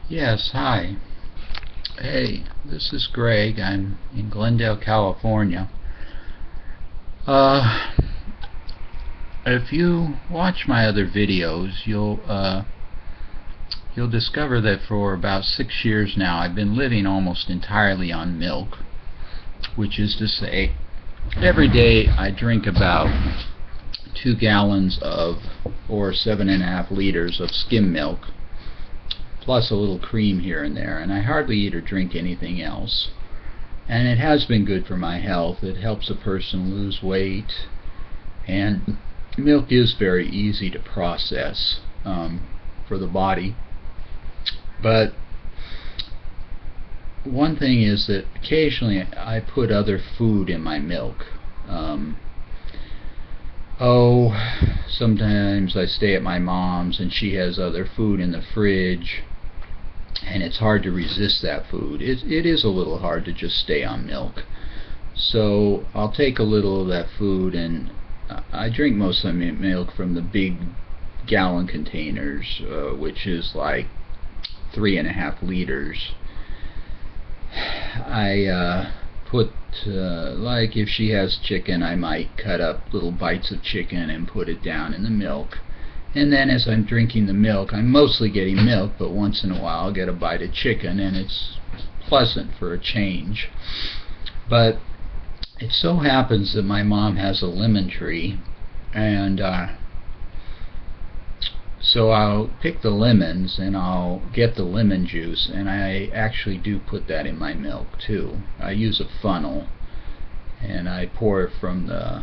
Yes, hi. Hey, this is Greg. I'm in Glendale, California. Uh, if you watch my other videos, you'll discover that for about 6 years now, I've been living almost entirely on milk, which is to say, every day I drink about 2 gallons of, or 7.5 liters of skim milk, plus a little cream here and there, and I hardly eat or drink anything else. And it has been good for my health. It helps a person lose weight, and milk is very easy to process for the body. But one thing is that occasionally I put other food in my milk. Sometimes I stay at my mom's and she has other food in the fridge, and it's hard to resist that food. It is a little hard to just stay on milk. So I'll take a little of that food, and I drink most of my milk from the big gallon containers, which is like 3.5 liters. I put, like if she has chicken, I might cut up little bites of chicken and put it down in the milk. And then as I'm drinking the milk, I'm mostly getting milk, but once in a while I'll get a bite of chicken, and it's pleasant for a change. But it so happens that my mom has a lemon tree, and so I'll pick the lemons and I'll get the lemon juice, and I actually do put that in my milk too. I use a funnel, and I pour it from the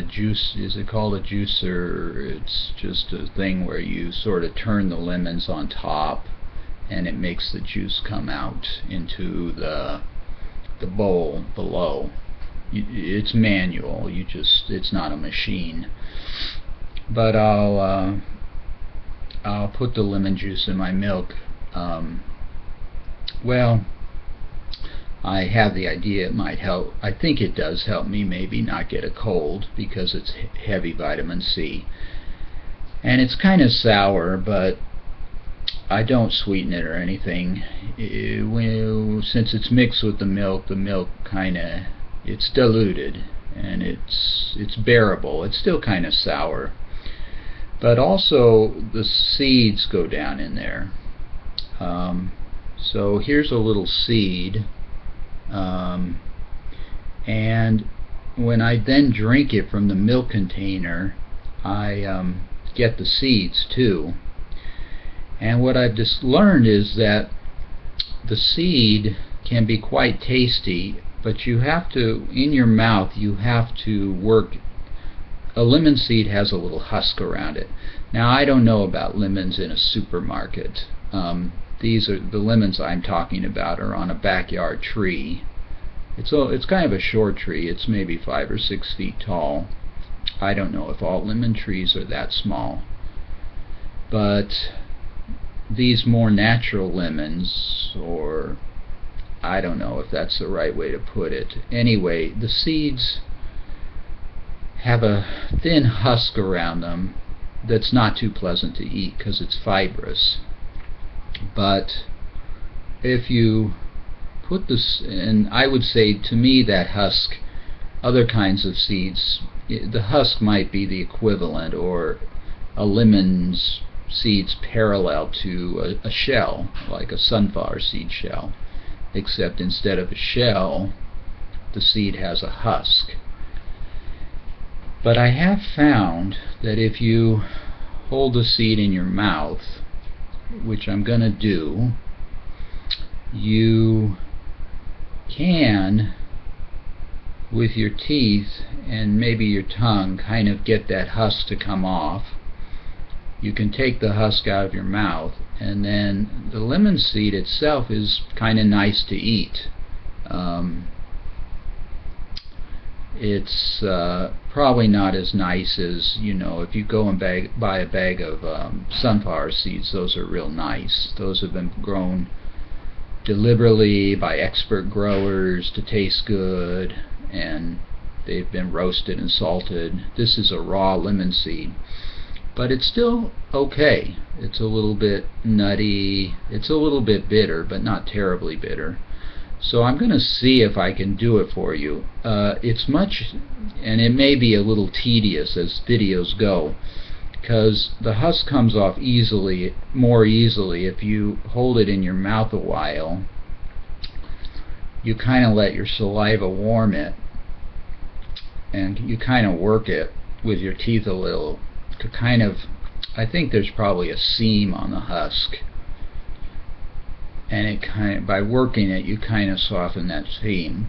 juice. Is it called a juicer? It's just a thing where you sort of turn the lemons on top, and it makes the juice come out into the bowl below. It's manual. It's not a machine. But I'll put the lemon juice in my milk. Well, I have the idea it might help. I think it does help me maybe not get a cold, because it's heavy vitamin C. And it's kind of sour, but I don't sweeten it or anything. Since it's mixed with the milk it's diluted, and it's bearable. It's still kind of sour. But also the seeds go down in there. So here's a little seed. And when I then drink it from the milk container, I get the seeds too. And what I've just learned is that the seed can be quite tasty, but you have to, in your mouth, you have to work. A lemon seed has a little husk around it. Now, I don't know about lemons in a supermarket. These are the lemons I'm talking about are on a backyard tree. It's kind of a short tree. It's maybe 5 or 6 feet tall. I don't know if all lemon trees are that small. But these more natural lemons, or I don't know if that's the right way to put it. Anyway, the seeds have a thin husk around them that's not too pleasant to eat because it's fibrous. But if you put this, and I would say to me that husk, other kinds of seeds, the husk might be the equivalent, or a lemon's seeds parallel to a shell, like a sunflower seed shell, except instead of a shell, the seed has a husk. But I have found that if you hold the seed in your mouth, which I'm going to do, you can, with your teeth and maybe your tongue, kind of get that husk to come off. You can take the husk out of your mouth, and then the lemon seed itself is kind of nice to eat. It's probably not as nice as, if you go and buy a bag of sunflower seeds. Those are real nice. Those have been grown deliberately by expert growers to taste good, and they've been roasted and salted. This is a raw lemon seed. but it's still okay. It's a little bit nutty, it's a little bit bitter, but not terribly bitter. So I'm going to see if I can do it for you. It's much, and it may be a little tedious as videos go, because the husk comes off more easily if you hold it in your mouth a while. You kind of let your saliva warm it, and you kind of work it with your teeth a little to kind of, I think there's probably a seam on the husk, and it kind of, by working it, you kind of soften that seam.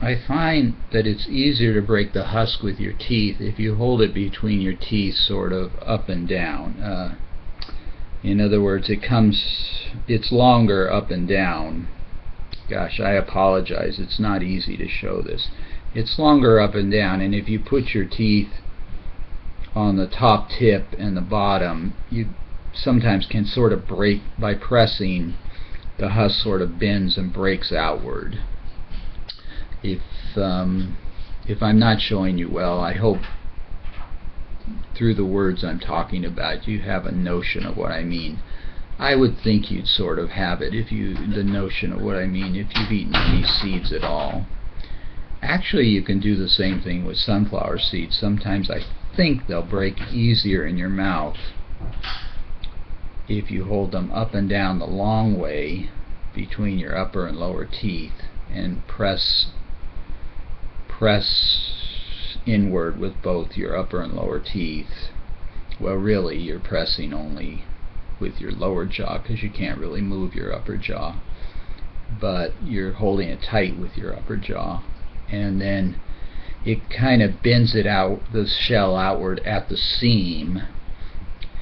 I find that it's easier to break the husk with your teeth if you hold it between your teeth sort of up and down. In other words, it's longer up and down. Gosh, I apologize, it's not easy to show this. It's longer up and down, and if you put your teeth on the top tip and the bottom, you sometimes can sort of break by pressing. The husk sort of bends and breaks outward. If I'm not showing you well, I hope through the words I'm talking about you have a notion of what I mean. I would think you'd sort of have it, the notion of what I mean, if you've eaten any seeds at all. Actually, you can do the same thing with sunflower seeds. Sometimes I think they'll break easier in your mouth if you hold them up and down the long way between your upper and lower teeth and press inward with both your upper and lower teeth. Well, really, you're pressing only with your lower jaw because you can't really move your upper jaw, but you're holding it tight with your upper jaw, and then it kind of bends it out, the shell outward at the seam,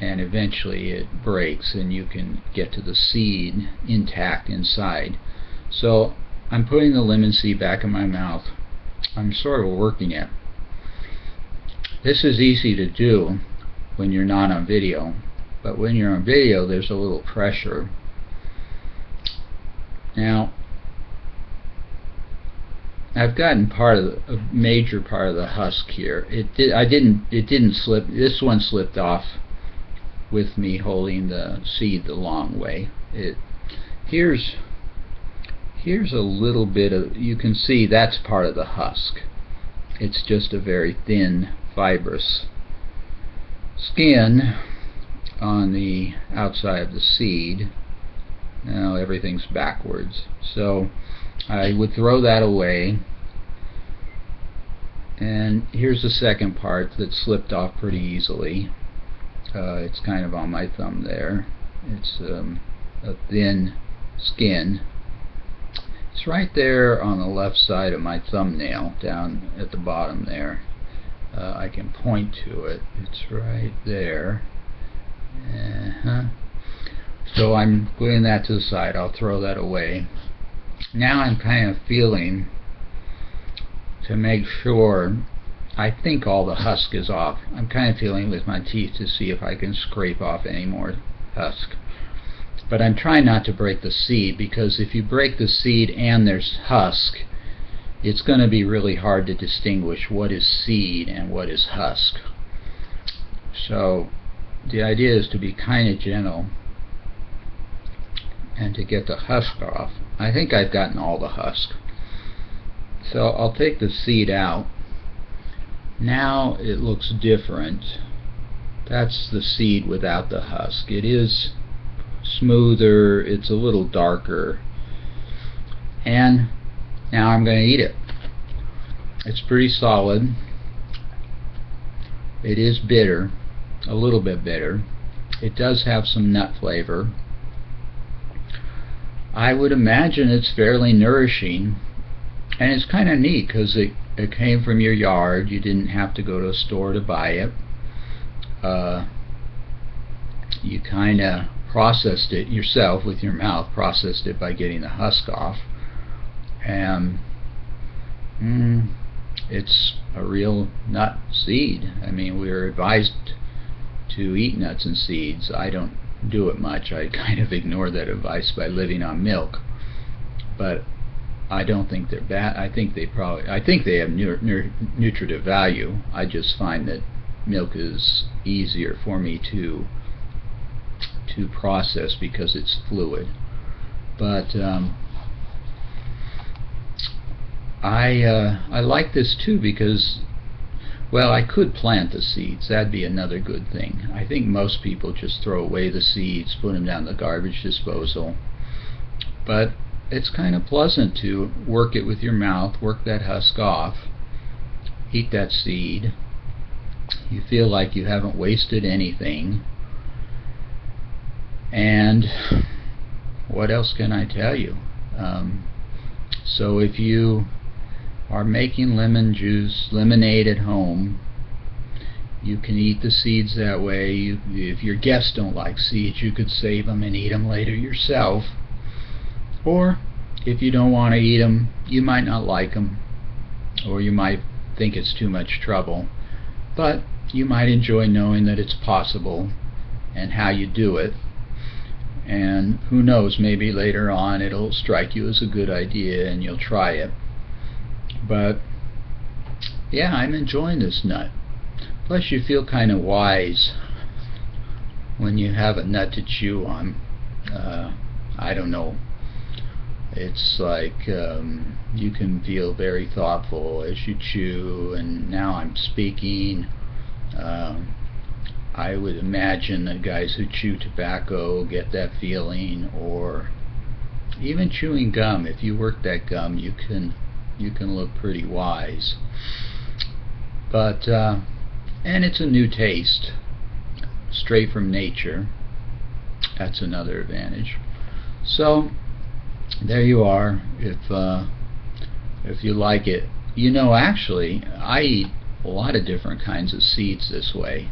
and eventually it breaks and you can get to the seed intact inside. So I'm putting the lemon seed back in my mouth. I'm sort of working it. This is easy to do when you're not on video, but when you're on video there's a little pressure. Now I've gotten a major part of the husk here. It didn't slip. This one slipped off with me holding the seed the long way. Here's a little bit of, you can see that's part of the husk. It's just a very thin, fibrous skin on the outside of the seed. Now everything's backwards, so I would throw that away. And here's the second part that slipped off pretty easily. It's kind of on my thumb there. It's a thin skin. It's right there on the left side of my thumbnail, down at the bottom there. I can point to it. It's right there. So I'm putting that to the side. I'll throw that away. Now I'm kind of feeling to make sure. I think all the husk is off. I'm kind of feeling with my teeth to see if I can scrape off any more husk. But I'm trying not to break the seed, because if you break the seed and there's husk, it's going to be really hard to distinguish what is seed and what is husk. So the idea is to be kind of gentle and to get the husk off. I think I've gotten all the husk. So I'll take the seed out. Now it looks different. That's the seed without the husk. It is smoother, it's a little darker, and now I'm going to eat it. It's pretty solid. It is bitter, a little bit bitter. It does have some nut flavor. I would imagine it's fairly nourishing, and it's kind of neat because it came from your yard. You didn't have to go to a store to buy it. You kind of processed it yourself with your mouth, processed it by getting the husk off, and it's a real nut seed. I mean, we're advised to eat nuts and seeds. I don't do it much. I kind of ignore that advice by living on milk, but I don't think they're bad. I think they have nutritive value. I just find that milk is easier for me to process because it's fluid. But I like this too because, well, I could plant the seeds. That'd be another good thing. I think most people just throw away the seeds, put them down the garbage disposal. But it's kind of pleasant to work it with your mouth, work that husk off, eat that seed. You feel like you haven't wasted anything. And what else can I tell you? So if you are making lemon juice, lemonade at home, you can eat the seeds that way. If your guests don't like seeds, you could save them and eat them later yourself. Or if you don't want to eat them, you might not like them, or you might think it's too much trouble, but you might enjoy knowing that it's possible and how you do it. And who knows, maybe later on it'll strike you as a good idea and you'll try it. But yeah, I'm enjoying this nut. Plus you feel kind of wise when you have a nut to chew on. I don't know. It's like you can feel very thoughtful as you chew, and now I'm speaking. I would imagine that guys who chew tobacco get that feeling, or even chewing gum. If you work that gum, you can look pretty wise. But and it's a new taste, straight from nature. That's another advantage. So there you are. If you like it, you know, actually I eat a lot of different kinds of seeds this way.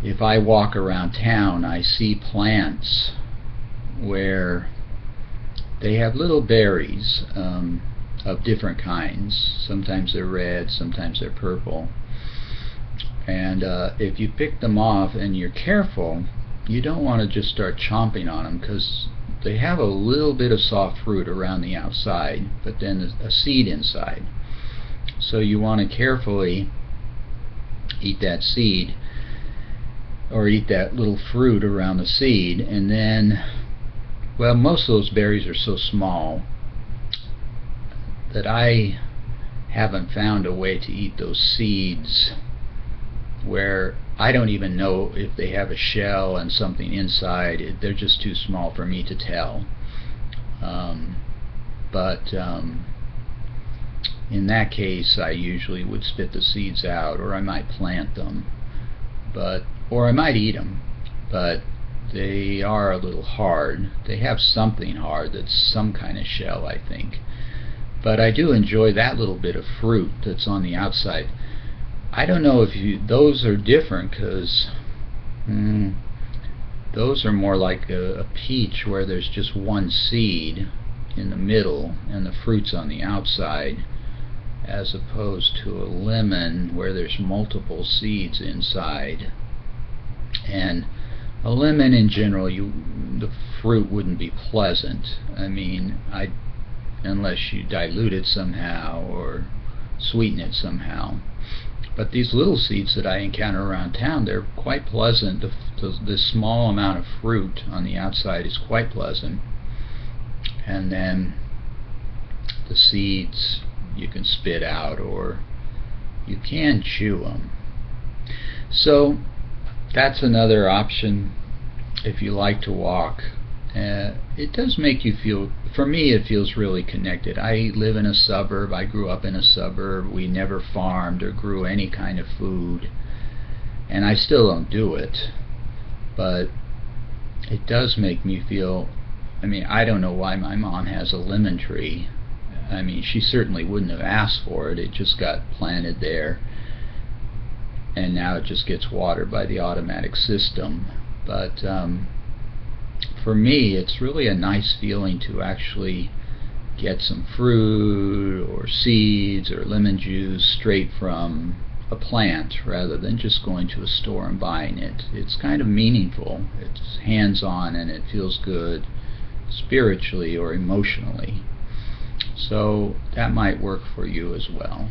If I walk around town, I see plants where they have little berries of different kinds. Sometimes they're red, sometimes they're purple. And if you pick them off and you're careful, you don't want to just start chomping on them, because they have a little bit of soft fruit around the outside, but then a seed inside. So you want to carefully eat that seed, or eat that little fruit around the seed, and then, well, most of those berries are so small that I haven't found a way to eat those seeds where I don't even know if they have a shell and something inside. They're just too small for me to tell. But in that case, I usually would spit the seeds out, or I might plant them, or I might eat them. But they are a little hard. They have something hard that's some kind of shell, I think. But I do enjoy that little bit of fruit that's on the outside. I don't know if those are different, because those are more like a peach, where there's just one seed in the middle and the fruit's on the outside, as opposed to a lemon where there's multiple seeds inside. And a lemon in general, the fruit wouldn't be pleasant. I mean, unless you dilute it somehow or sweeten it somehow. But these little seeds that I encounter around town, they're quite pleasant. The small amount of fruit on the outside is quite pleasant. And then the seeds you can spit out, or you can chew them. So that's another option if you like to walk. It does make you feel, for me it feels really connected. I live in a suburb, I grew up in a suburb, we never farmed or grew any kind of food, and I still don't do it, but it does make me feel, I mean, I don't know why my mom has a lemon tree. I mean, she certainly wouldn't have asked for it, it just got planted there, and now it just gets watered by the automatic system. But for me, it's really a nice feeling to actually get some fruit or seeds or lemon juice straight from a plant, rather than just going to a store and buying it. It's kind of meaningful, it's hands-on, and it feels good spiritually or emotionally. So that might work for you as well.